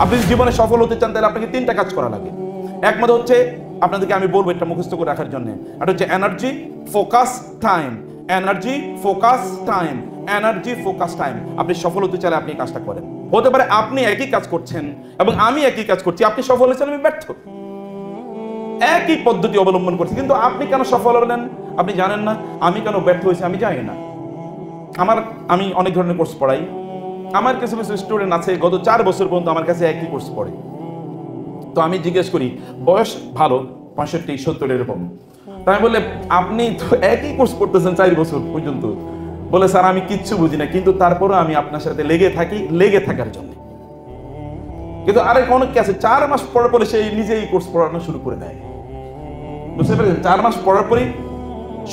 আপনি জীবনে সফল হতে চান তাহলে আপনাকে 3টা কাজ করা লাগে। একমাত্র হচ্ছে আপনাদেরকে আমি বলবো এটা মুখস্থ করে রাখার জন্য, এটা হচ্ছে energy, focus, time. Energy, focus, time. Energy, focus, time. আপনি সফল হতে চাইলে আপনি এই কাজটা করেন। হতে পারে আপনি একই কাজ করছেন এবং আমি একই কাজ করছি, আপনি সফল হয়েছেন, আমি ব্যর্থ। একই পদ্ধতি অবলম্বন করছি, কিন্তু আপনি কেন সফল হলেন আপনি জানেন না, আমি কেন ব্যর্থ হয়েছি আমি জানি না। আমি অনেক ধরনের কোর্স পড়াই। আমার কিছু কিছু স্টুডেন্ট আছে গত 4 বছর পর্যন্ত আমার কাছে একই কোর্স পড়ে। তো আমি জিজ্ঞেস করি, বয়স ভালো 65, 70 এরকম। তাই আমি বললে, আপনি তো একই কোর্স পড়তেছেন 4 বছর পর্যন্ত। বলে, স্যার আমি কিচ্ছু বুঝি না, কিন্তু তারপরে আমি আপনার সাথে লেগে থাকি, লেগে থাকার জন্য। কিন্তু আরেক অনেক আছে 4 মাস পড়ার পরে সে নিজেই কোর্স পড়ানো শুরু করে দেয়। বুঝতে পেরেছেন? 4 মাস পড়ার পরেই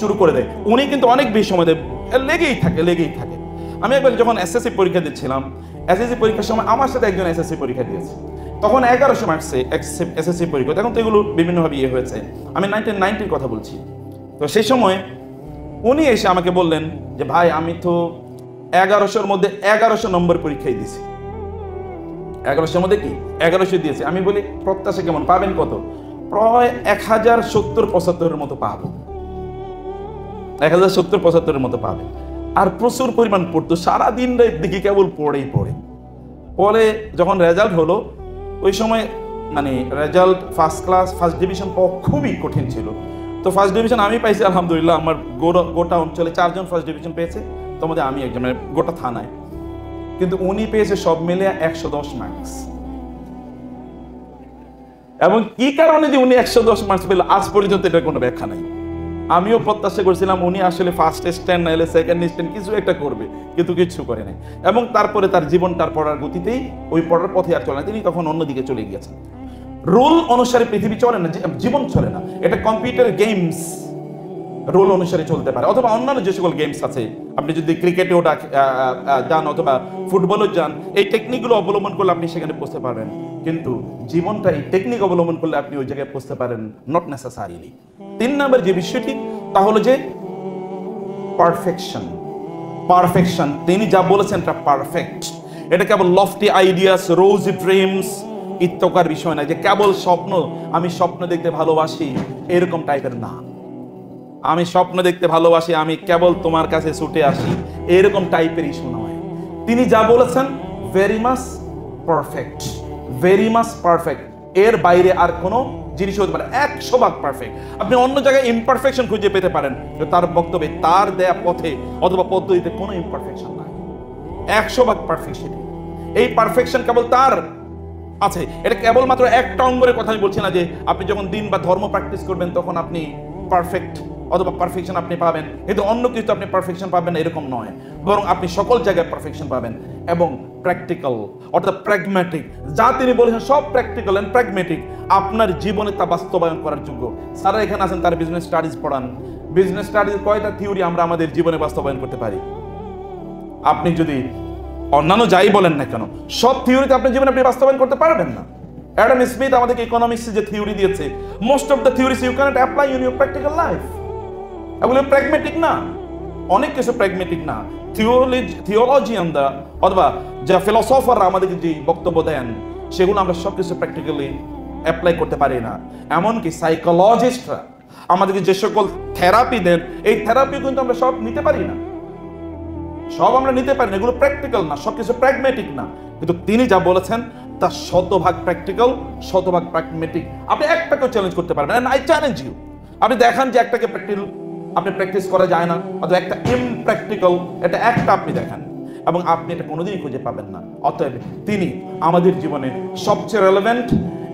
শুরু করে দেয়। উনি কিন্তু অনেক বেশি সময় দেয়, লেগেই থাকে। আমি একবার যখন এসএসসি পরীক্ষা দিচ্ছিলাম, এসএসসি পরীক্ষার সময় আমার সাথে একজন এসএসসি পরীক্ষা দিয়েছে। তখন 1100 মার্কসে এসএসসি পরীক্ষা, এখন তো এগুলো বিভিন্নভাবে হয়েছে। আমি 1990-র কথা বলছি। তো সেই সময় উনি এসে আমাকে বললেন যে, ভাই আমি তো 1100-র মধ্যে 1100 নম্বর পরীক্ষায় দিয়েছি। 1100-র মধ্যে কি 1100 দিয়েছে। আমি বলি, প্রত্যাশা কেমন, পাবেন কত? প্রায় 1070-75-এর মতো পাবো। 1070-75-এর মতো পাবে। আর প্রচুর পরিমাণ পড়তো, সারাদিন দেখি কেবল পরে যখন রেজাল্ট হলো, ওই সময় মানে result first class, first division পাওয়া খুবই কঠিন ছিল। তো ফার্স্ট ডিভিশন আমি পাইছি আলহামদুলিল্লাহ। আমার গোটা অঞ্চলে 4 জন ফার্স্ট ডিভিশন পেয়েছে, তোমাদের আমি একজন, মানে গোটা থানায়। কিন্তু উনি পেয়েছে সব মিলে 110 মার্কস। এবং কি কারণে যে উনি 110 মার্কস পেল আজ পর্যন্ত এটার কোনো ব্যাখ্যা নাই। আমিও প্রত্যাশা করছিলাম উনি আসলে ফার্স্ট স্ট্যান্ড নাইলে সেকেন্ড স্ট্যান্ড কিছু একটা করবে, কিন্তু কিছু করে নাই। এবং তারপরে তার জীবনটার পড়ার গতিতেই, ওই পড়ার পথে আর চলে না, তিনি তখন অন্যদিকে চলে গিয়েছেন। রুল অনুসারে পৃথিবী চলে না, জীবন চলে না। এটা কম্পিউটার গেমস রুল অনুসারে চলতে পারে, অথবা অন্যান্য যে সকল গেমস আছে, আপনি যদি ক্রিকেটেও যান অথবা ফুটবলও যান, এই টেকনিকগুলো অবলম্বন করলে আপনি সেখানে পৌঁছতে পারবেন। কিন্তু জীবনটা এই টেকনিক অবলম্বন করলে আপনি ওই জায়গায় পৌঁছতে পারেন নট নেসেসারিলি। 3 নম্বর যে বিষয়টি, তা হলো যে পারফেকশন। তিনি যা বলেছেন তা পারফেক্ট। এটা কেবল লফটি আইডিয়াস, রোজি ড্রিমস ইত্যকার বিষয় না, যে কেবল স্বপ্ন, আমি স্বপ্ন দেখতে ভালোবাসি এরকম টাইপের না। আমি স্বপ্ন দেখতে ভালোবাসি, আমি কেবল তোমার কাছে ছুটে আসি, এরকম টাইপের ইস্যু নয়। তিনি যা বলেছেন ভেরি মাচ পারফেক্ট। এর বাইরে আর কোনো জিনিস হতে পারে 100% পারফেক্ট। আপনি অন্য জায়গায় ইমপারফেকশন খুঁজে পেতে পারেন, তার বক্তব্যে, তার দেয়া পথে অথবা পদ্ধতিতে কোনো ইমপারফেকশন নাই। 100% পারফেক্ট। এই পারফেকশন কেবল তার আছে। এটা কেবলমাত্র একটা অঙ্গের কথা আমি বলছি না, যে আপনি যখন দিন বা ধর্ম প্র্যাকটিস করবেন তখন আপনি পারফেক্ট অথবা পারফেকশন আপনি পাবেন, কিন্তু অন্য কিছু আপনি পারফেকশন পাবেন না, এরকম নয়। বরং আপনি সকল জায়গায় পারফেকশন পাবেন। এবং প্র্যাকটিক্যাল অর্থাৎ প্র্যাগম্যাটিক, যা তিনি বলেছেন সব প্র্যাকটিক্যাল এন্ড প্র্যাগম্যাটিক, আপনার জীবনে তা বাস্তবায়ন করার যোগ্য। স্যার এখানে আছেন, তার বিজনেস স্টাডিজ পড়ান। বিজনেস স্টাডিজ কয়টা থিওরি আমরা আমাদের জীবনে বাস্তবায়ন করতে পারি? আপনি যদি অন্যান্য যাই বলেন না কেন, সব থিওরিতে আপনার জীবনে আপনি বাস্তবায়ন করতে পারবেন না। অ্যাডাম স্মিথ আমাদেরকে ইকোনমিক্সে যে থিওরি দিয়েছে, most of the theories you can't apply in your practical life. এগুলো প্র্যাগম্যাটিক না, অনেক কিছু প্র্যাগম্যাটিক না। থিওলজিয়ানরা অথবা যা ফিলোসফাররা আমাদেরকে যে বক্তব্য দেন, সেগুলো আমরা সবকিছু প্র্যাকটিক্যালি অ্যাপ্লাই করতে পারি না। এমনকি সাইকোলজিস্টরা আমাদেরকে যে সকল থেরাপি দেন, এই থেরাপি কিন্তু আমরা সব নিতে পারি না, এগুলো প্র্যাকটিক্যাল না, সবকিছু প্র্যাগম্যাটিক না। কিন্তু তিনি যা বলেছেন তা 100% প্র্যাকটিক্যাল, 100% প্র্যাগম্যাটিক। আপনি একটাকেও চ্যালেঞ্জ করতে পারবেন না। আই চ্যালেঞ্জ ইউ, আপনি দেখান যে একটাকে আপনি প্র্যাকটিস করা যায় না, অথবা একটা ইমপ্র্যাকটিক্যাল, এটা একটা আপনি দেখান, এবং আপনি এটা কোনোদিনই খুঁজে পাবেন না। অতএব তিনি আমাদের জীবনে সবচেয়ে রেলেভেন্ট,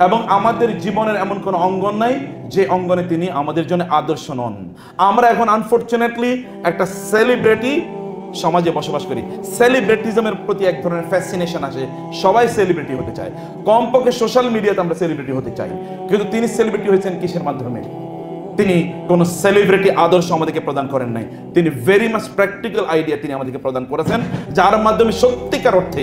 এবং আমাদের জীবনের এমন কোনো অঙ্গন নাই যে অঙ্গনে তিনি আমাদের জন্য আদর্শ নন। আমরা এখন আনফরচুনেটলি একটা সেলিব্রিটি সমাজে বসবাস করি। সেলিব্রিটিজমের প্রতি এক ধরনের ফ্যাসিনেশন আসে, সবাই সেলিব্রিটি হতে চায়, কমপক্ষে সোশ্যাল মিডিয়াতে আমরা সেলিব্রিটি হতে চাই। কিন্তু তিনি সেলিব্রিটি হয়েছেন কিসের মাধ্যমে? তিনি কোন সেলিব্রিটি আদর্শ আমাদেরকে প্রদান করেন নাই, তিনি ভেরি মাচ প্র্যাকটিক্যাল আইডিয়া তিনি আমাদেরকে প্রদান করেছেন, যার মাধ্যমে সত্যিকার অর্থে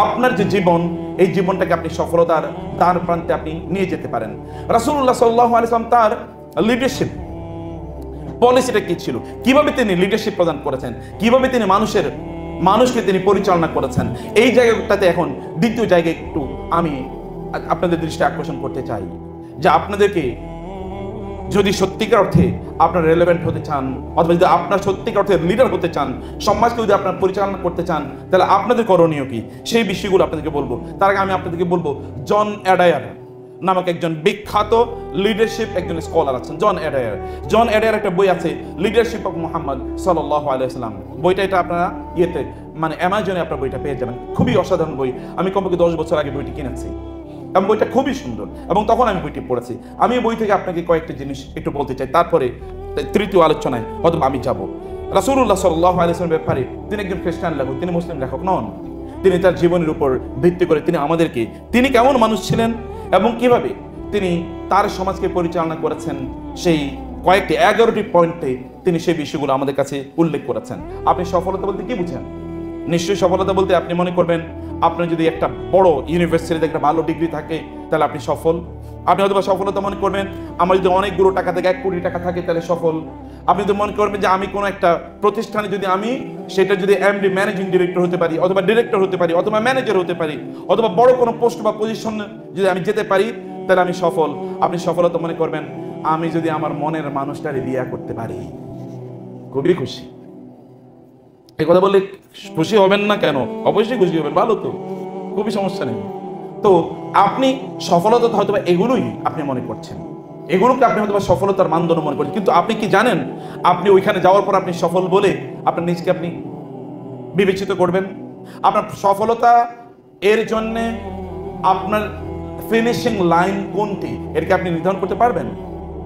আপনার যে জীবন, এই জীবনটাকে আপনি সফলতার দ্বার প্রান্তে আপনি নিয়ে যেতে পারেন। রাসূলুল্লাহ সাল্লাল্লাহু আলাইহি ওয়াসাল্লাম তার লিডারশিপ পলিসিটা কি ছিল, কিভাবে তিনি লিডারশিপ প্রদান করেছেন, কিভাবে তিনি মানুষকে তিনি পরিচালনা করেছেন। এই জায়গাটাতে এখন দ্বিতীয় জায়গায় একটু আমি আপনাদের দৃষ্টি আকর্ষণ করতে চাই যে আপনাদেরকে যদি সত্যিকার অর্থে আপনার রেলেভেন্ট হতে চান, অথবা যদি আপনার সত্যিকার অর্থে লিডার হতে চান, সমাজকে যদি আপনার পরিচালনা করতে চান, তাহলে আপনাদের করণীয় কি সেই বিষয়গুলো আপনাদেরকে বলবো। তার আগে আমি আপনাদেরকে বলবো, জন অ্যাডায়ার নামক একজন বিখ্যাত লিডারশিপ একজন স্কলার আছেন, জন অ্যাডায়ার। জন অ্যাডায়ার একটা বই আছে, লিডারশিপ অফ মুহাম্মদ সাল্লাল্লাহু আলাইহি ওয়াসাল্লাম। বইটা এটা আপনারা মানে অ্যামাজনে আপনার বইটা পেয়ে যাবেন। খুবই অসাধারণ বই। আমি কমপক্ষে 10 বছর আগে বইটি কিনেছি এবং বইটা খুবই সুন্দর, এবং তখন আমি বইটি পড়েছি। আমি বই থেকে আপনাকে কয়েকটা জিনিস একটু বলতে চাই, তারপরে তৃতীয় আলোচনায় হয়তো আমি যাব। রাসূলুল্লাহ সাল্লাল্লাহু আলাইহি ওয়াসাল্লামের ব্যাপারে তিনি একজন খ্রিস্টান লেখক, তিনি মুসলিম লেখক নন। তিনি তার জীবনের উপর ভিত্তি করে তিনি আমাদেরকে, তিনি কেমন মানুষ ছিলেন এবং কিভাবে তিনি তার সমাজকে পরিচালনা করেছেন, সেই কয়েকটি 11টি পয়েন্টে তিনি সেই বিষয়গুলো আমাদের কাছে উল্লেখ করেছেন। আপনি সফলতা বলতে কি বুঝেন? নিশ্চয়ই সফলতা বলতে আপনি মনে করবেন আপনার যদি একটা বড় ইউনিভার্সিটিতে একটা ভালো ডিগ্রি থাকে তাহলে আপনি সফল। আপনি হয়তো সফলতা মনে করবেন আমার যদি অনেকগুলো টাকা থেকে 1 কোটি টাকা থাকে তাহলে সফল। আপনি যদি মনে করবেন যে আমি কোনো একটা প্রতিষ্ঠানে যদি আমি সেটা যদি এমডি ম্যানেজিং ডিরেক্টর হতে পারি, অথবা ডিরেক্টর হতে পারি, অথবা ম্যানেজার হতে পারি, অথবা বড় কোনো পোস্ট বা পজিশন যদি আমি যেতে পারি তাহলে আমি সফল। আপনি সফলতা মনে করবেন আমি যদি আমার মনের মানুষটারে বিয়ে করতে পারি, খুবই খুশি। এই কথা বললে খুশি হবেন না কেন? অবশ্যই খুশি হবেন, ভালো তো, খুবই সমস্যা নেই। তো আপনি সফলতা হয়তো এগুলোই আপনি মনে করছেন, এগুলোকে আপনি হয়তো সফলতার মানদণ্ড মনে করছেন, কিন্তু আপনি কি জানেন আপনি ওইখানে যাওয়ার পর আপনি সফল বলে আপনার নিজকে আপনি বিবেচিত করবেন? আপনার সফলতা এর জন্য আপনার ফিনিশিং লাইন কোনটি এটাকে আপনি নির্ধারণ করতে পারবেন?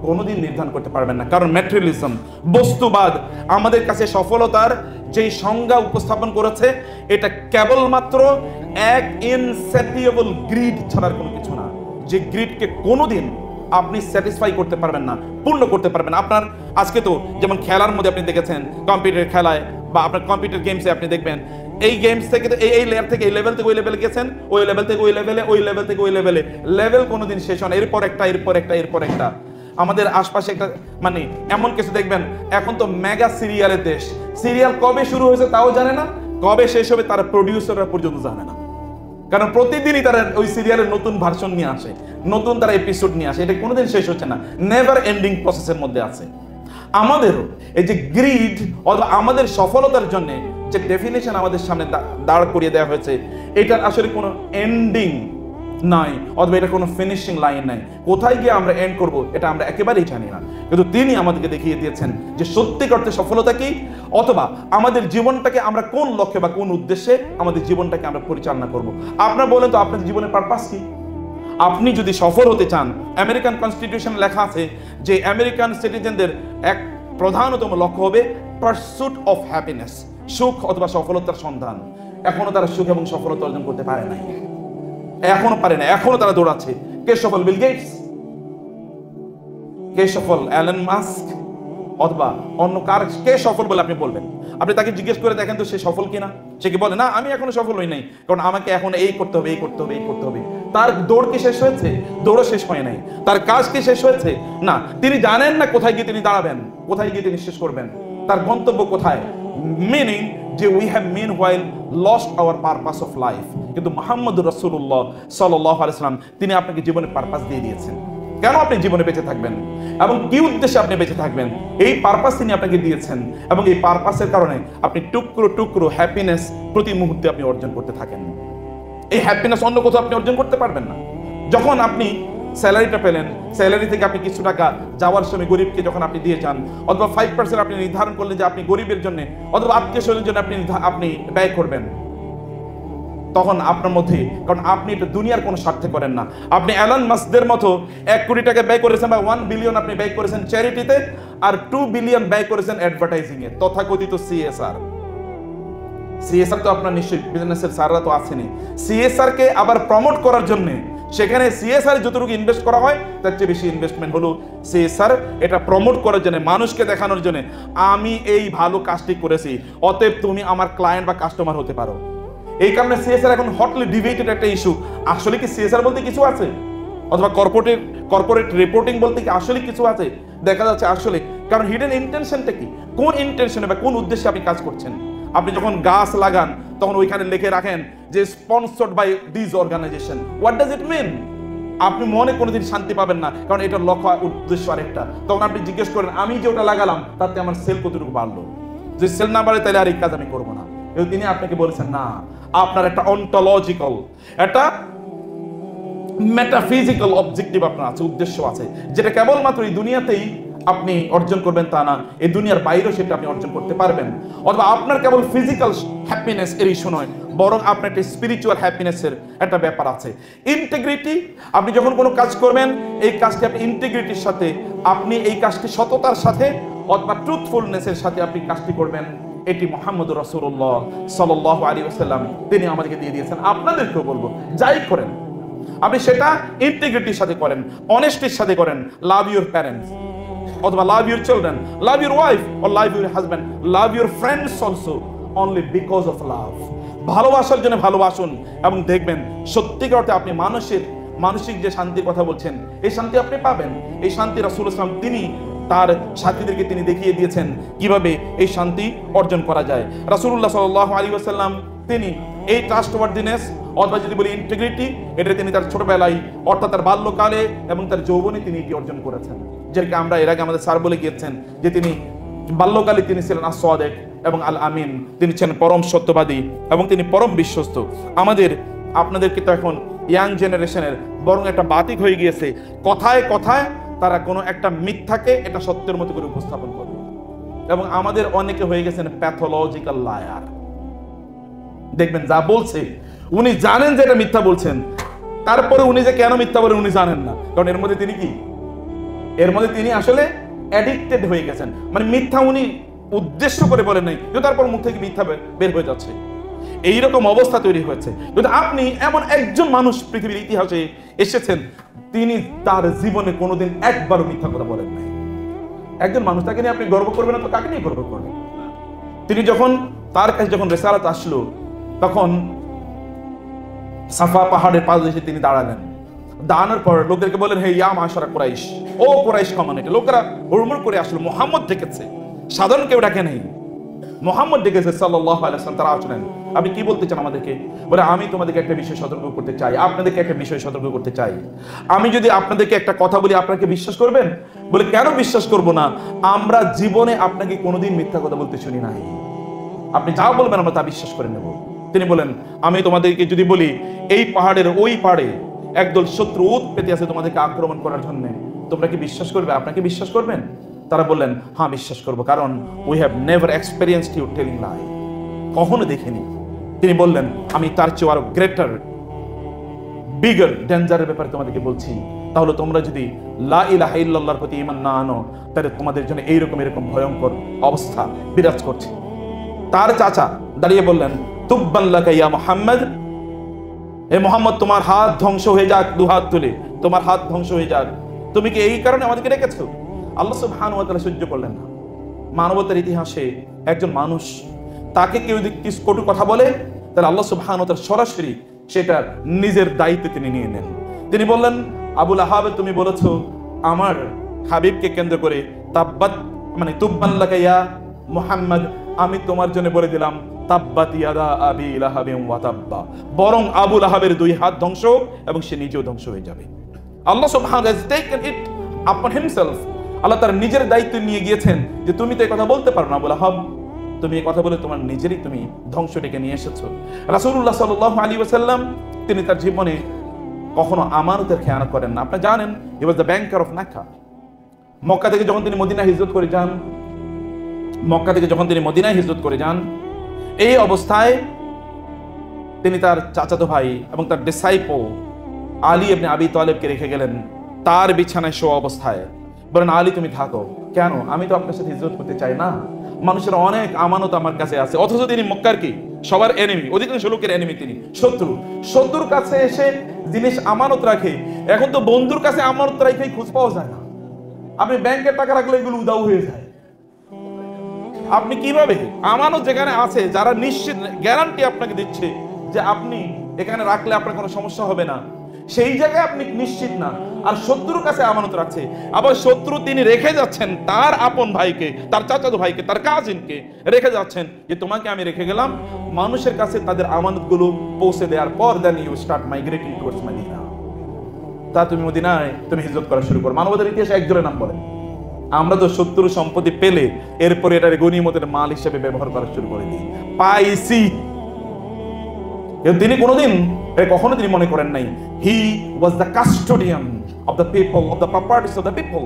কোনোদিন নির্ধারণ করতে পারবেন না, কারণ ম্যাটেরিয়ালিজম, বস্তুবাদ আমাদের কাছে সফলতার যেই সংজ্ঞা উপস্থাপন করেছে এটা কেবলমাত্র এক ইনস্যাটিয়েবল গ্রিড ছাড়ার কোনো কিছু না, যে গ্রিডকে কোনোদিন আপনি স্যাটিসফাই করতে পারবেন না, পূর্ণ করতে পারবেন না। আপনার আজকে তো যেমন খেলার মধ্যে আপনি দেখেছেন, কম্পিউটার খেলায় বা আপনার কম্পিউটার গেমসে আপনি দেখবেন এই গেমস থেকে এই লেয়ার থেকে এই লেভেল থেকে ওই লেভেলে গেছেন, ওই লেভেল থেকে ওই লেভেলে, ওই লেভেল থেকে ওই লেভেলে, লেভেল কোনোদিন শেষ হয় না, এরপর একটা এরপর একটা এরপর একটা। আমাদের আশপাশে একটা মানে এমন কিছু দেখবেন, এখন তো মেগা সিরিয়ালের দেশ, সিরিয়াল কবে শুরু হয়েছে তাও জানে না, কবে শেষ হবে তারা প্রডিউসাররা পর্যন্ত জানে না, কারণ প্রতিদিনই তারা ওই সিরিয়ালের নতুন ভার্সন নিয়ে আসে, নতুন তারা এপিসোড নিয়ে আসে, এটা কোনোদিন শেষ হচ্ছে না, নেভার এন্ডিং প্রসেসের মধ্যে আছে। আমাদেরও এই যে গ্রিড অথবা আমাদের সফলতার জন্য যে ডেফিনেশন আমাদের সামনে দাঁড় করিয়ে দেওয়া হয়েছে, এটার আসলে কোনো এন্ডিং নাই, অথবা এটা কোনো ফিনিশিং লাইন নাই। কোথায় গিয়ে আমরা এন্ড করব এটা আমরা একেবারেই জানি না, কিন্তু তিনি আমাদেরকে দেখিয়ে দিয়েছেন যে সত্যিকার অর্থে সফলতা কি, অথবা আমাদের জীবনটাকে আমরা কোন লক্ষ্যে বা কোন উদ্দেশ্যে আমাদের জীবনটাকে আমরা পরিচালনা করব। আপনারা বলেন তো আপনাদের জীবনের পারপাস কি? আপনি যদি সফল হতে চান, আমেরিকান কনস্টিটিউশনে লেখা আছে যে আমেরিকান সিটিজেনদের এক প্রধানতম লক্ষ্য হবে পারসুট অফ হ্যাপিনেস, সুখ অথবা সফলতার সন্ধান। এখনো তারা সুখ এবং সফলতা অর্জন করতে পারে নাই, এখনো পারে না, এখনো তারা দৌড়াচ্ছে। কে সফল? বিল গেটস? কে সফল? Elon Musk? অথবা অন্য কার? কে সফল বলে আপনি বলবেন? আপনি তাকে জিজ্ঞেস করে দেখেন তো সে সফল কিনা। সে কি বলে না আমি এখনো সফল হই নাই, কারণ আমাকে এখন এই করতে হবে, এই করতে হবে, এই করতে হবে। তার দৌড় কি শেষ হয়েছে? দৌড়ও শেষ হয় নাই। তার কাজ কি শেষ হয়েছে? না। তিনি জানেন না কোথায় গিয়ে তিনি দাঁড়াবেন, কোথায় গিয়ে তিনি শেষ করবেন, তার গন্তব্য কোথায়। মিনিং যে we have meanwhile lost our purpose of life. কিন্তু মুহাম্মদুর রাসূলুল্লাহ সাল্লাল্লাহু আলাইহি ওয়াসাল্লাম তিনি আপনাকে জীবনের পারপাস দিয়ে দিয়েছেন। কেন আপনি জীবনে বেঁচে থাকবেন এবং কি উদ্দেশ্যে আপনি বেঁচে থাকবেন, এই পারপাস তিনি আপনাকে দিয়েছেন, এবং এই পারপাসের কারণে আপনি টুকরো টুকরো হ্যাপিনেস প্রতি মুহূর্তে আপনি অর্জন করতে থাকেন। এই হ্যাপিনেস অন্য কোথাও আপনি অর্জন করতে পারবেন না। যখন আপনি স্যালারিটা পেলেন, স্যালারি থেকে আপনি কিছু টাকা যাওয়ার সময় গরিবকে যখন আপনি দিয়ে যান, অথবা 5% আপনি নির্ধারণ করলেন যে আপনি গরিবের জন্য অথবা আত্মীয় স্বজনের জন্য আপনি ব্যয় করবেন, তখন আপনার মধ্যে, কারণ আপনি এটা দুনিয়ার কোনো স্বার্থে করেন না। আপনি অ্যালন মাস্কদের মতো 1 কোটি টাকা ব্যয় করেছেন বা 1 বিলিয়ন আপনি ব্যয় করেছেন চ্যারিটিতে, আর 2 বিলিয়ন ব্যয় করেছেন অ্যাডভার্টাইজিং এ, তথাকথিত সিএসআর। সিএসআর তো আপনার নিশ্চয়ই বিজনেসের স্যাররা তো আছেনি। সিএসআর কে আবার প্রমোট করার জন্য সেখানে সিএসআর যতটুকু ইনভেস্ট করা হয় তার চেয়ে বেশি ইনভেস্টমেন্ট হলো সিএসআর এটা প্রমোট করার জন্য, মানুষকে দেখানোর জন্য আমি এই ভালো কাজটি করেছি, অতএব তুমি আমার ক্লায়েন্ট বা কাস্টমার হতে পারো। এই কারণে সিএসআর এখন হটলি ডিবেটেড একটা ইস্যু। আসলে কি সিএসআর বলতে কিছু আছে, অথবা কর্পোরেট রিপোর্টিং বলতে কি আসলে কিছু আছে? দেখা যাচ্ছে আসলে, কারণ হিডেন ইন্টেনশনটা কি, কোন ইন্টেনশনে বা কোন উদ্দেশ্যে আপনি কাজ করছেন। আপনি যখন গাছ লাগান তখন ওইখানে লিখে রাখেন যে sponsored by this organization. What does it mean? আপনি মনে কোনোদিন শান্তি পাবেন না, কারণ এটার লক্ষ্য উদ্দেশ্য আরেকটা। তখন আপনি জিজ্ঞেস করেন আমি যে ওটা লাগালাম তাতে আমার সেল কতটুকু বাড়লো? যদি সেল না বাড়ে তাহলে আর এই কাজ আমি করবো না। কিন্তু তিনি আপনাকে বলেছেন না, আপনার একটা অন্টোলজিক্যাল, একটা মেটাফিজিক্যাল অবজেক্টিভ আপনার আছে, উদ্দেশ্য আছে, যেটা কেবলমাত্র এই দুনিয়াতেই আপনি অর্জন করবেন তা না, এই দুনিয়ার বাইরেও সেটা আপনি অর্জন করতে পারবেন। অথবা আপনার কেবল ফিজিক্যাল হ্যাপিনেস এর ইস্যু নয়, বরং আপনার একটা স্পিরিচুয়াল হ্যাপিনেসের একটা ব্যাপার আছে। ইন্টিগ্রিটি, আপনি যখন কোনো কাজ করবেন এই কাজটি আপনি ইন্টিগ্রিটির সাথে, আপনি এই কাজটি সততার সাথে অথবা ট্রুথফুলনেসের সাথে আপনি কাজটি করবেন। এটি মুহাম্মদুর রাসূলুল্লাহ সাল্লাল্লাহু আলাইহি ওয়াসাল্লাম তিনি আমাদেরকে দিয়ে দিয়েছেন। আপনাদেরকেও বলবো যাই করেন আপনি সেটা ইন্টিগ্রিটির সাথে করেন, অনেস্টির সাথে করেন। লাভ ইউর প্যারেন্টস অথবা love your children, love your wife or love your husband, love your friends also only because of love. ভালোবাসার জন্য ভালোবাসুন এবং দেখবেন সত্যিকার অর্থে আপনি মানসিক যে শান্তির কথা বলছেন এই শান্তি আপনি পাবেন। এই শান্তি রাসূল ইসলাম তিনি তার সাথীদেরকে তিনি দেখিয়ে দিয়েছেন কিভাবে এই শান্তি অর্জন করা যায়। রাসূলুল্লাহ সাল্লাল্লাহু আলাইহি ওয়াসাল্লাম তিনি এই ট্রাস্টওয়ার্দিনেস অথবা যদি বলি ইন্টিগ্রিটি, এটা তিনি তার ছোটবেলায় অর্থাৎ তার বাল্যকালে এবং তার যৌবনে তিনি এটি অর্জন করেছেন। যেটাকে আমরা এর আগে আমাদের স্যার বলে গিয়েছেন যে তিনি বাল্যকালে তিনি ছিলেন আস-সাদিক এবং আল আমিন, তিনি ছিলেন পরম সত্যবাদী এবং তিনি পরম বিশ্বস্ত। আপনাদেরকে তো এখন ইয়াং জেনারেশনের বরং একটা বাতিক হয়ে গিয়েছে, কথায় কথায় তারা কোনো একটা মিথ্যাকে এটা সত্যের মতো করে উপস্থাপন করবে। এবং আমাদের অনেকে হয়ে গেছেন প্যাথোলজিক্যাল লায়ার। দেখবেন যা বলছে উনি জানেন যে এটা মিথ্যা বলছেন, তারপরে উনি যে কেন মিথ্যা বলেন উনি জানেন না, কারণ এর মধ্যে তিনি কি, এর মধ্যে তিনি আসলে অ্যাডিক্টেড হয়ে গেছেন। মানে মিথ্যা উনি উদ্দেশ্য করে বলেন নাই, কিন্তু তারপর মুখ থেকে মিথ্যা বের হয়ে যাচ্ছে। এইরকম অবস্থা তৈরি হয়েছে। কিন্তু আপনি এমন একজন মানুষ পৃথিবীর ইতিহাসে এসেছেন তিনি তার জীবনে কোনোদিন একবারও মিথ্যা কথা বলেন নাই। একজন মানুষ, তাকে নিয়ে আপনি গর্ব করবেন না তো কাকে নিয়ে গর্ব করবেন? তিনি যখন তার কাছে যখন রিসালাত আসলো তখন সাফা পাহাড়ের পাদদেশে তিনি দাঁড়ালেন। দাঁড়ানোর পর লোকদেরকে বলেন হে ইয়া মাশারা কুরাইশ, ও কুরাইশ কমিউনিটি। লোকেরা হুড়মুড় করে আসলো, মুহাম্মদ ডেকেছে, সাধারণ কেউ ডাকে নেই, মুহাম্মদ ডেকেছে সাল্লাল্লাহু আলাইহি ওয়াসাল্লাম। তারা আসলেন, আপনি কি বলতে চান আমাদেরকে? বলে আমি তোমাদেরকে একটা বিষয় সতর্ক করতে চাই, আপনাদেরকে একটা বিষয় সতর্ক করতে চাই। আমি যদি আপনাদেরকে একটা কথা বলি আপনাকে বিশ্বাস করবেন? বলে কেন বিশ্বাস করব না? আমরা জীবনে আপনাকে কোনোদিন মিথ্যা কথা বলতে শুনি নাই, আপনি যা বলবেন আমরা তা বিশ্বাস করে নেব। তিনি বলেন আমি তোমাদেরকে যদি বলি এই পাহাড়ের ওই পাড়ে একদল শত্রু উট পেতে আছে তোমাদেরকে আক্রমণ করার জন্য, তোমরা কি বিশ্বাস করবে? আপনাকে বিশ্বাস করবেন? তারা বললেন হ্যাঁ বিশ্বাস করবো, কারণ we have never experienced you telling lie, কখনো দেখিনি। তিনি বললেন আমি তার চেয়ে আরো গ্রেটার বিগার ডেঞ্জারের ব্যাপারে তোমাদেরকে বলছি, তাহলে তোমরা যদি লা ইলাহা ইল্লাল্লাহর প্রতি ঈমান না আনো তাহলে তোমাদের জন্য এইরকম ভয়ঙ্কর অবস্থা বিরাজ করছে। তার চাচা দাঁড়িয়ে বললেন তুব্বান লাকা ইয়া মুহাম্মদ, হে মুহাম্মদ তোমার হাত ধ্বংস হয়ে যাক, দুহাত তুলে তোমার হাত ধ্বংস হয়ে যাক, তুমি কি এই কারণে আমাদেরকে রেখেছো? আল্লাহ সুবহানাহু ওয়া তাআলা সহ্য করলেন না। মানবতার ইতিহাসে একজন মানুষ তাকে কেউ যদি কিছু কটু কথা বলে তাহলে আল্লাহ সুবহানাহু ওয়া তাআলা সরাসরি সেটা নিজের দায়িত্বে তিনি নিয়ে নেন। তিনি বললেন আবু লাহাব তুমি বলেছো আমার হাবিবকে কেন্দ্র করে তাব্বাত মানে তুব্বান লাকা ইয়া মুহাম্মদ, আমি তোমার জন্য বলে দিলাম তাব্বাত ইয়াদা আবি লাহাবিন ওয়া তাব্বা, বরং আবু লাহাবের দুই হাত ধ্বংস এবং সে নিজেও ধ্বংস হয়ে যাবে। আল্লাহ সুবহানাহু ওয়া তাআলা has taken it upon himself, আল্লাহ তার নিজের দায়িত্ব নিয়ে গিয়েছেন যে তুমি তো এই কথা বলতে পারো না আবু লাহাব, তুমি এই কথা বলে তোমার নিজেরই তুমি ধ্বংস ডেকে নিয়ে এসেছো। রাসূলুল্লাহ সাল্লাল্লাহু আলাইহি ওয়াসাল্লাম তিনি তার জীবনে কখনো আমানতের খেয়ানত করেন না। আপনি জানেন হি ওয়াজ দ্য ব্যাংকার অফ নাকা। মক্কা থেকে যখন তিনি মদিনায় হিজরত করে যান, এই অবস্থায় তিনি তার চাচাতো ভাই এবং তার ডিসাইপল আলী ইবনে আবি তালেবকে রেখে গেলেন তার বিছানায় শোয়া অবস্থায়। বলেন আলী তুমি থাকো। কেন? আমি তো আপনার সাথে হিজরত করতে চাই না, মানুষের অনেক আমানত আমার কাছে আছে। অথচ তিনি মক্কার কি সবার এনিমি, অধিকাংশ লোকের এনিমি, তিনি শত্রুর কাছে এসে জিনিস আমানত রাখে। এখন তো বন্ধুর কাছে আমানত রাখে খোঁজ পাওয়া যায় না। আপনি ব্যাংকের টাকা রাখলে এগুলো উধাও হয়ে যায়। আপনি কিভাবে আমানত যেখানে আছে, যারা নিশ্চিত গ্যারান্টি আপনাকে দিচ্ছে যে আপনি এখানে রাখলে আপনার কোনো সমস্যা হবে না, সেই জায়গায় আপনি নিশ্চিত না, আর শত্রুর কাছে আমানত রাখছে। আবার শত্রু তিনি রেখে যাচ্ছেন তার আপন ভাইকে, তার চাচাতো ভাইকে, তার কাজিনকে রেখে যাচ্ছেন যে তোমাকে আমি রেখে গেলাম মানুষের কাছে তাদের আমানতগুলো পৌঁছে দেওয়ার পর then you start migrating towards Medina. তা তুমি মদিনায় তুমি হিজরত করা শুরু করো। মানবতার ইতিহাসে একজনের নাম বলেন। আমরা তো শত্রু সম্পত্তি পেলে এরপরে এটার গনিমতের মাল হিসেবে ব্যবহার করা শুরু করে দিই, পাইছি। তিনি কোনোদিন কখনো তিনি মনে করেন নাই he was the custodian of the people, of the properties of the people,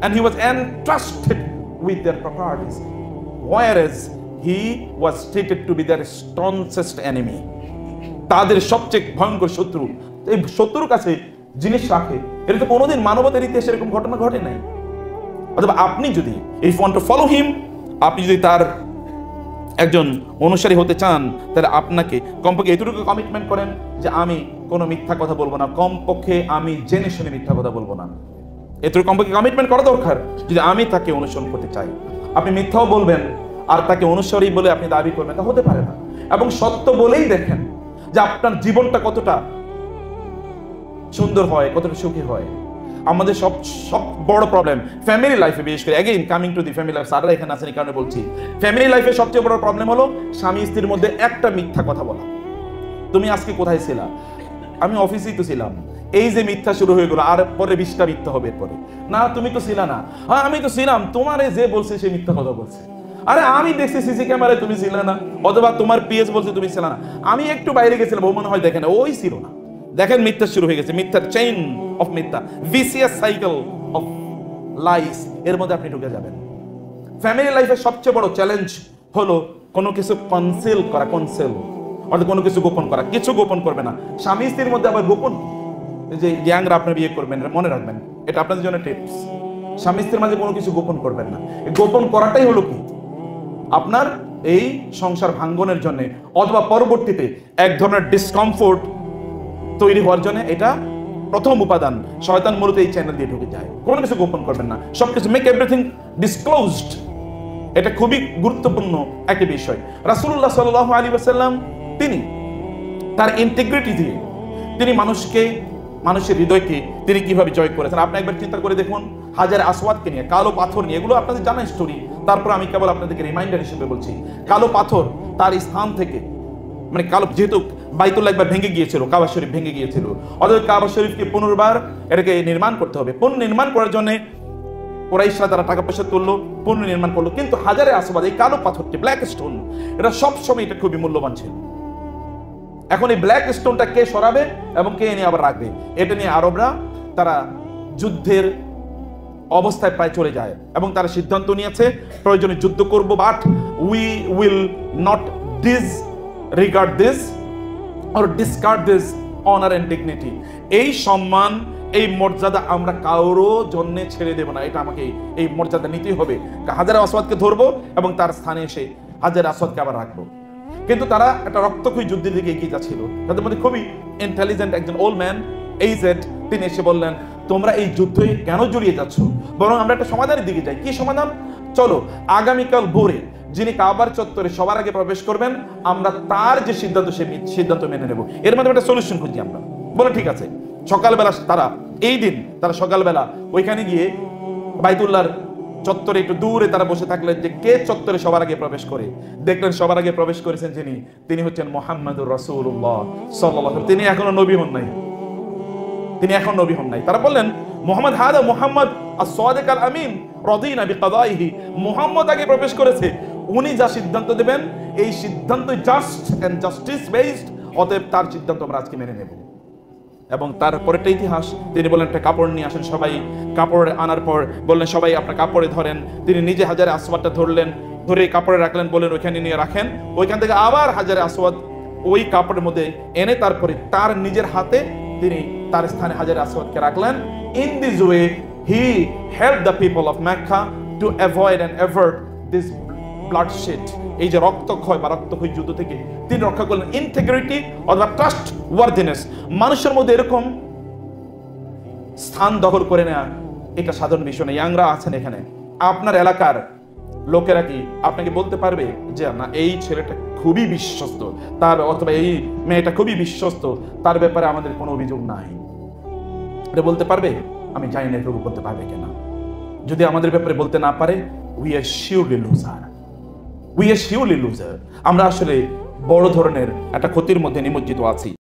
and he was entrusted with their properties, whereas he was stated to be their staunchest enemy। তাদের সবচেয়ে ভয়ঙ্কর শত্রু। এই শত্রুর কাছে জিনিস রাখে, এটা তো কোনোদিন মানবতার ইতিহাসে এরকম ঘটনা ঘটে নাই। অথবা আপনি যদি if want to follow him, আপনি যদি তার একজন অনুসারী হতে চান, তাহলে আপনাকে কমপক্ষে এতটুকু কমিটমেন্ট করেন যে আমি কোনো মিথ্যা কথা বলবো না, কমপক্ষে আমি জেনে শুনে মিথ্যা কথা বলবো না। এতটুকু কমপক্ষে কমিটমেন্ট করা দরকার যদি আমি তাকে অনুসরণ করতে চাই। আপনি মিথ্যাও বলবেন আর তাকে অনুসারী বলে আপনি দাবি করবেন, তা হতে পারে না। এবং সত্য বলেই দেখেন যে আপনার জীবনটা কতটা সুন্দর হয়, কতটা সুখী হয়। আমাদের সব বড় প্রবলেম ফ্যামিলি লাইফে, বিশেষ করে again coming to the family life, স্যাররা এখানে আছেন এই কারণে বলছি, ফ্যামিলি লাইফে সবচেয়ে বড় প্রবলেম হলো স্বামী স্ত্রীর মধ্যে একটা মিথ্যা কথা বলা। তুমি আজকে কোথায় ছিলা? আমি অফিসেই তো ছিলাম। এই যে মিথ্যা শুরু হয়ে গেল, আর পরে 20টা মিথ্যা হবে এরপরে। না তুমি তো ছিলা না। হ্যাঁ আমি তো ছিলাম, তোমারে যে বলছে সে মিথ্যা কথা বলছে। আরে আমি দেখছি সিসি ক্যামেরায় তুমি ছিলে না, অথবা তোমার পিএস বলছে তুমি ছিলে না, আমি একটু বাইরে গেছিলাম, ও মনে হয় দেখেন ওই ছিল না। দেখেন মিথ্যা শুরু হয়ে গেছে, মিথ্যার চেইন অফ মিথ্যা, ভিসিয়াস সাইকেল অফ লাইস, এর মধ্যে আপনি ঢুকে যাবেন। ফ্যামিলি লাইফের সবচেয়ে বড় চ্যালেঞ্জ হলো কোনো কিছু কনসেল করা, কনসেল অর্থাৎ কোনো কিছু গোপন করা। কিছু গোপন করবে না। স্বামী স্ত্রীর মধ্যে আবার গোপন, যে ইয়াংরা আপনি বিয়ে করবেন, মনে রাখবেন এটা আপনাদের জন্য টিপস। স্বামী স্ত্রীর মাঝে কোনো কিছু গোপন করবেন না। গোপন করাটাই হলো কি আপনার এই সংসার ভাঙ্গনের জন্য, অথবা পরবর্তীতে এক ধরনের ডিসকমফোর্ট তৈরি হওয়ার জন্য এটা প্রথম উপাদান। শয়তান মূলত এই চ্যানেল দিয়ে ঢুকে যায়। কোনো কিছু গোপন করবেন না, সবকিছু মেক এভরিথিং ডিসক্লোজড। এটা খুবই গুরুত্বপূর্ণ একটা বিষয়। রাসূলুল্লাহ সাল্লাল্লাহু আলাইহি ওয়াসাল্লাম তিনি তার ইন্টিগ্রিটি দিয়ে তিনি মানুষের হৃদয়কে তিনি কিভাবে জয় করেছেন। আপনি একবার চিন্তা করে দেখুন, হাজার আসওয়াদকে নিয়ে, কালো পাথর নিয়ে, এগুলো আপনাদের জানা স্টোরি, তারপর আমি কেবল আপনাদেরকে রিমাইন্ডার হিসেবে বলছি। কালো পাথর তার স্থান থেকে, মানে কালো, যেহেতু বাইতুল্লাহ একবার ভেঙে গিয়েছিল, কাবা শরীফ ভেঙে গিয়েছিল, অতএব কাবা শরীফকে পুনর্বার এটাকে নির্মাণ করতে হবে। পুনর্নির্মাণ করার জন্য কুরাইশরা তারা টাকা পয়সা তুললো, পুনর্নির্মাণ করলো। কিন্তু হাজারে আসওয়াদ, এই কালো পাথরটি, ব্ল্যাক স্টোন, এটা সবসময় এটা খুবই মূল্যবান ছিল। এখন এই ব্ল্যাক স্টোনটা কে সরাবে এবং কে এনে আবার রাখবে, এটা নিয়ে আরবরা তারা যুদ্ধের অবস্থায় প্রায় চলে যায় এবং তারা সিদ্ধান্ত নিয়েছে প্রয়োজনে যুদ্ধ করব, but we will not disregard this or discard this honor and dignity। এই সম্মান, এই মর্যাদা আমরা কারো জন্য ছেড়ে দেব না। এটা আমাকে এই মর্যাদা নিতেই হবে। হাজারে আসওয়াদকে ধরবো এবং তার স্থানে এসে হাজারে আসওয়াদকে আবার রাখবো। কিন্তু তারা একটা রক্তক্ষয়ী যুদ্ধের দিকে এগিয়ে যাচ্ছিল। তাদের মধ্যে খুবই ইন্টেলিজেন্ট একজন ওল্ড ম্যান, এইজেড, তিনি এসে বললেন তোমরা এই যুদ্ধে কেন জড়িয়ে যাচ্ছ, বরং আমরা একটা সমাধানের দিকে যাই। কি সমাধান? চলো আগামীকাল ভোরে যিনি কাবার চত্বরে সবার আগে প্রবেশ করবেন, আমরা তার যে সিদ্ধান্ত, সে সিদ্ধান্ত মেনে নেব। এর মধ্যে একটা সলিউশন খুঁজি আমরা। বলে ঠিক আছে। সকালবেলা তারা, এই দিন তারা সকালবেলা ওইখানে গিয়ে বাইতুল্লাহর চত্বরে একটু দূরে তারা বসে থাকলেন যে কে চত্বরে সবার আগে প্রবেশ করে। দেখলেন সবার আগে প্রবেশ করেছেন তিনি হচ্ছেন মুহাম্মাদুর রাসূলুল্লাহ সাল্লাল্লাহু আলাইহি ওয়াসাল্লাম। তিনি এখনো নবী হন নাই, তিনি এখন নবী হন নাই। তারা বললেন মুহাম্মদ হাদা মুহাম্মদ as-সাদিক আল-আমিন রাদিনা বিকাদাইহি, মুহাম্মদ আগে প্রবেশ করেছে, উনি যা সিদ্ধান্ত দেবেন এই সিদ্ধান্ত জাস্ট এন্ড জাস্টিস বেসড, অতএব তার সিদ্ধান্ত আমরা আজকে মেনে নেব। এবং তারপরেটা ইতিহাস। তিনি বললেন একটা কাপড় নিয়ে আসেন। সবাই কাপড় আনার পর বললেন সবাই আপনার কাপড়ে ধরেন। তিনি নিজে হাজারে আসওয়াদটা ধরলেন, ধরে কাপড়ে রাখলেন, বললেন ওইখানে নিয়ে রাখেন। ওইখান থেকে আবার হাজারে আসওয়াদ ওই কাপড়ের মধ্যে এনে তারপরে তার নিজের হাতে তিনি তার স্থানে হাজারে আসওয়াদকে রাখলেন। In this way he helped the people of Mecca to avoid and avert this bloodshed, এই যে রক্তক্ষয় বা রক্তক্ষয়ী যুদ্ধ থেকে তিনি রক্ষা করলেন। ইন্টিগ্রিটি অথবা ট্রাস্ট ওয়ার্দিনেস, মানুষের মধ্যে এরকম স্থান দখল করে নেওয়া এটা সাধারণ বিষয় না। ইয়াংরা আছেন এখানে, আপনার এলাকার লোকেরা কি আপনাকে বলতে পারবে যে না এই ছেলেটা খুবই বিশ্বস্ত, তার অথবা এই মেয়েটা খুবই বিশ্বস্ত, তার ব্যাপারে আমাদের কোনো অভিযোগ নাই? এটা বলতে পারবে? আমি জানি না প্রভু বলতে পারবে কিনা। যদি আমাদের ব্যাপারে বলতে না পারে, we are surely loser, we are surely loser. আমরা আসলে বড় ধরনের একটা ক্ষতির মধ্যে নিমজ্জিত আছি।